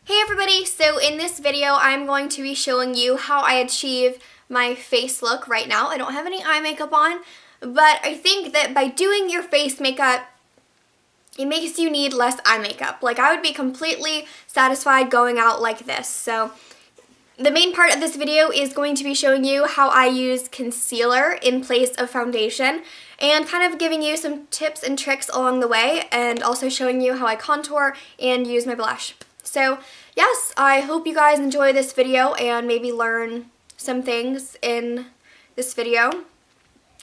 Hey everybody, so in this video I'm going to be showing you how I achieve my face look right now. I don't have any eye makeup on, but I think that by doing your face makeup, it makes you need less eye makeup. Like, I would be completely satisfied going out like this. So the main part of this video is going to be showing you how I use concealer in place of foundation and kind of giving you some tips and tricks along the way, and also showing you how I contour and use my blush. So yes, I hope you guys enjoy this video and maybe learn some things in this video.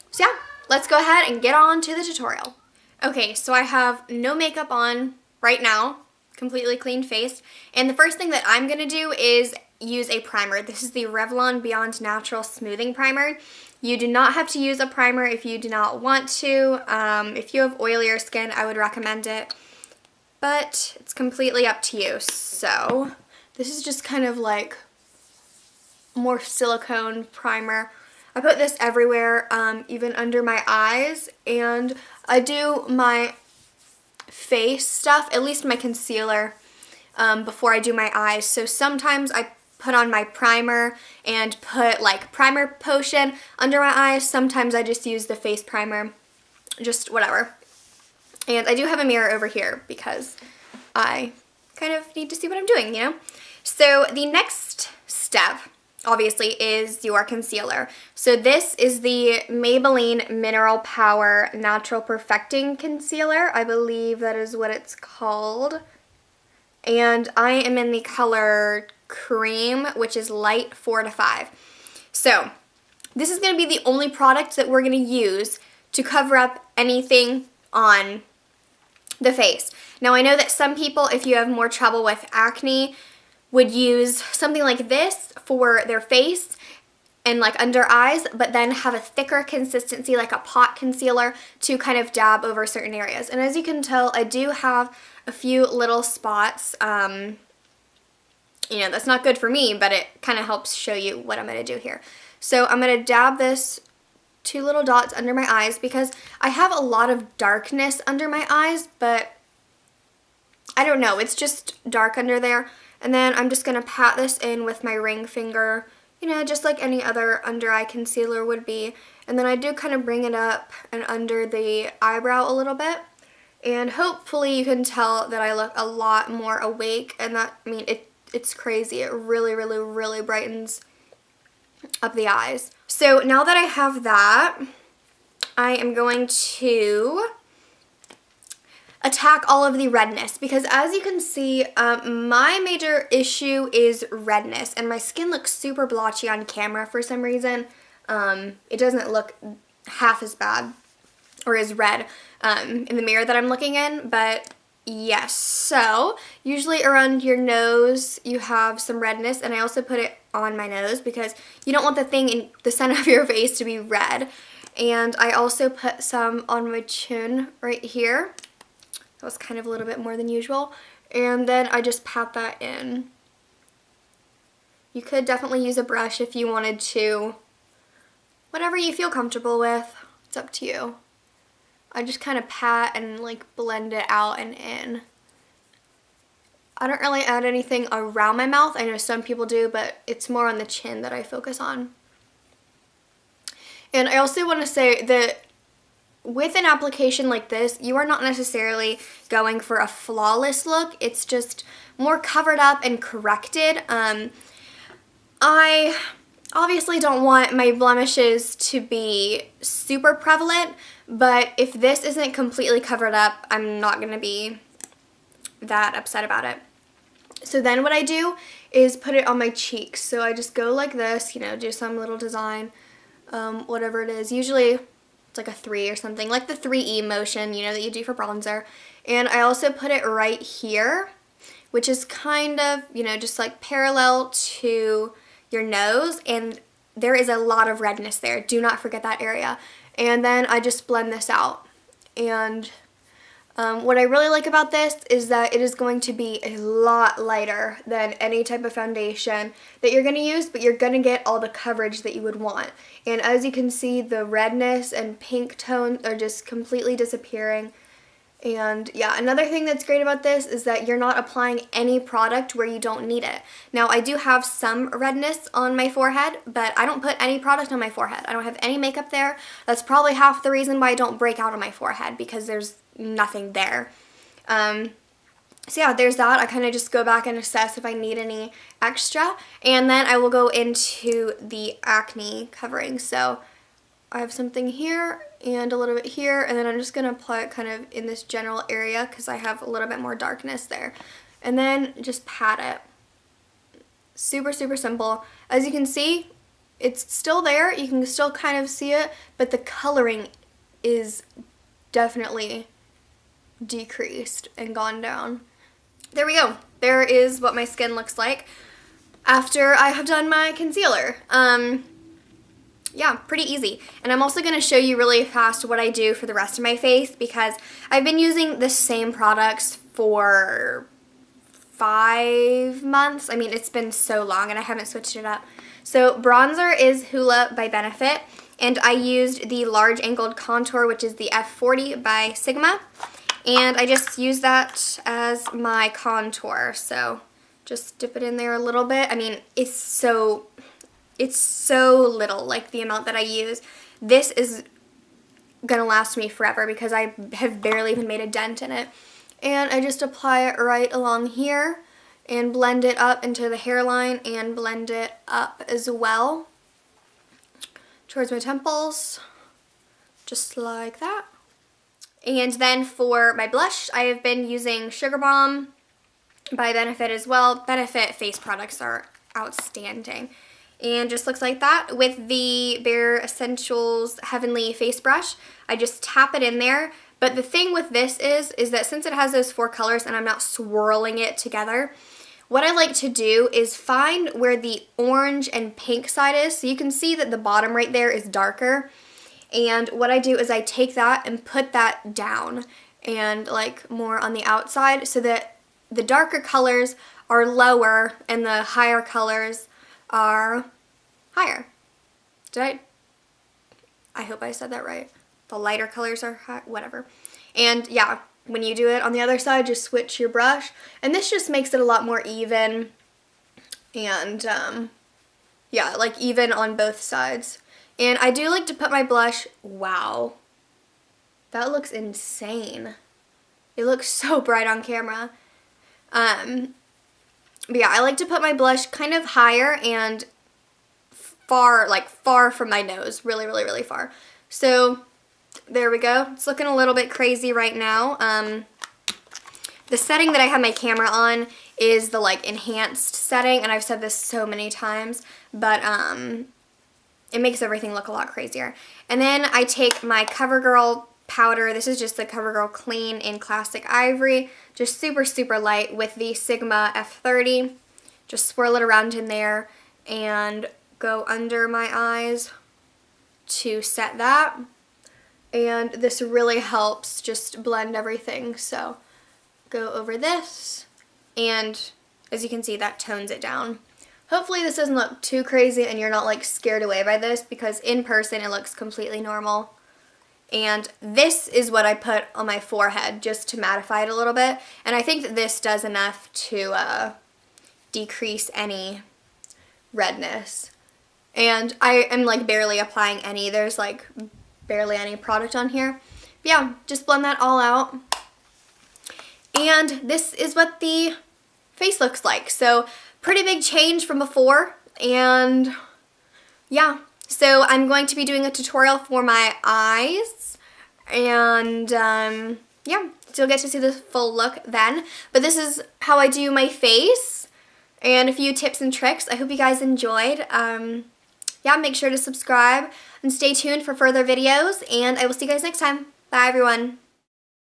So yeah, let's go ahead and get on to the tutorial. Okay, so I have no makeup on right now, completely clean face, and the first thing that I'm going to do is use a primer. This is the Revlon Beyond Natural Smoothing Primer. You do not have to use a primer if you do not want to. If you have oilier skin, I would recommend it, but it's completely up to you. So this is just kind of like more silicone primer. I put this everywhere, even under my eyes, and I do my face stuff, at least my concealer, before I do my eyes. So sometimes I put on my primer and put like primer potion under my eyes. Sometimes I just use the face primer, just whatever. And I do have a mirror over here because I kind of need to see what I'm doing, you know? So the next step, obviously, is your concealer. So this is the Maybelline Mineral Power Natural Perfecting Concealer. I believe that is what it's called. And I am in the color Cream, which is light 4 to 5. So this is going to be the only product that we're going to use to cover up anything on the face. Now, I know that some people, if you have more trouble with acne, would use something like this for their face and like under eyes, but then have a thicker consistency, like a pot concealer, to kind of dab over certain areas. And as you can tell, I do have a few little spots. You know, that's not good for me, but it kind of helps show you what I'm going to do here. So I'm going to dab this 2 little dots under my eyes because I have a lot of darkness under my eyes, but I don't know, it's just dark under there. And then I'm just going to pat this in with my ring finger, you know, just like any other under eye concealer would be. And then I do kind of bring it up and under the eyebrow a little bit. And hopefully you can tell that I look a lot more awake, and that, I mean, it's crazy. It really, really, really brightens up the eyes. So now that I have that, I am going to attack all of the redness, because as you can see, my major issue is redness, and my skin looks super blotchy on camera for some reason. It doesn't look half as bad or as red in the mirror that I'm looking in, but yes. So usually around your nose you have some redness, and I also put it on my nose because you don't want the thing in the center of your face to be red. And I also put some on my chin right here. That was kind of a little bit more than usual. And then I just pat that in. You could definitely use a brush if you wanted to. Whatever you feel comfortable with, it's up to you. I just kind of pat and like blend it out and in. I don't really add anything around my mouth. I know some people do, but it's more on the chin that I focus on. And I also want to say that with an application like this, you are not necessarily going for a flawless look. It's just more covered up and corrected. I obviously don't want my blemishes to be super prevalent, but if this isn't completely covered up, I'm not going to be that upset about it. So then what I do is put it on my cheeks. So I just go like this, you know, do some little design, whatever it is. Usually it's like a 3 or something, like the 3E motion, you know, that you do for bronzer. And I also put it right here, which is kind of, you know, just like parallel to your nose, and there is a lot of redness there. Do not forget that area. And then I just blend this out. And what I really like about this is that it is going to be a lot lighter than any type of foundation that you're going to use, but you're going to get all the coverage that you would want. And as you can see, the redness and pink tones are just completely disappearing. And yeah, another thing that's great about this is that you're not applying any product where you don't need it. Now, I do have some redness on my forehead, but I don't put any product on my forehead. I don't have any makeup there. That's probably half the reason why I don't break out on my forehead, because there's nothing there. So yeah, there's that. I kind of just go back and assess if I need any extra. And then I will go into the acne covering. So I have something here and a little bit here, and then I'm just going to apply it kind of in this general area because I have a little bit more darkness there. And then just pat it. Super, super simple. As you can see, it's still there. You can still kind of see it, but the coloring is definitely decreased and gone down. There we go. There is what my skin looks like after I have done my concealer. Yeah, pretty easy. And I'm also going to show you really fast what I do for the rest of my face, because I've been using the same products for 5 months. I mean, it's been so long and I haven't switched it up. So bronzer is Hoola by Benefit, and I used the large angled contour, which is the F40 by Sigma, and I just use that as my contour. So just dip it in there a little bit. I mean, it's so little, like the amount that I use. This is gonna last me forever because I have barely even made a dent in it. And I just apply it right along here and blend it up into the hairline and blend it up as well towards my temples, just like that. And then for my blush, I have been using Sugar Bomb by Benefit as well. Benefit face products are outstanding. And just looks like that. With the Bare Essentials Heavenly Face Brush, I just tap it in there. But the thing with this is that since it has those 4 colors and I'm not swirling it together, what I like to do is find where the orange and pink side is. So you can see that the bottom right there is darker. And what I do is I take that and put that down and like more on the outside so that the darker colors are lower and the higher colors are higher. I hope I said that right. The lighter colors are high, whatever. And yeah, when you do it on the other side, just switch your brush. And this just makes it a lot more even. And yeah, like even on both sides. And I do like to put my blush, wow, that looks insane. It looks so bright on camera. But yeah, I like to put my blush kind of higher and far from my nose, really, really, really far. So there we go. It's looking a little bit crazy right now. The setting that I have my camera on is the like enhanced setting, and I've said this so many times, but it makes everything look a lot crazier. And then I take my CoverGirl powder. This is just the CoverGirl Clean in Classic Ivory. Just super, super light with the Sigma F30. Just swirl it around in there and go under my eyes to set that. And this really helps just blend everything. So go over this, and as you can see, that tones it down. Hopefully this doesn't look too crazy and you're not like scared away by this, because in person it looks completely normal. And this is what I put on my forehead just to mattify it a little bit. And I think that this does enough to decrease any redness. And I am like barely applying any. There's like barely any product on here. But yeah, just blend that all out. And this is what the face looks like. So pretty big change from before. And yeah, so I'm going to be doing a tutorial for my eyes. And yeah, so you'll get to see the full look then. But this is how I do my face and a few tips and tricks. I hope you guys enjoyed. Yeah, make sure to subscribe and stay tuned for further videos, and I will see you guys next time. Bye, everyone.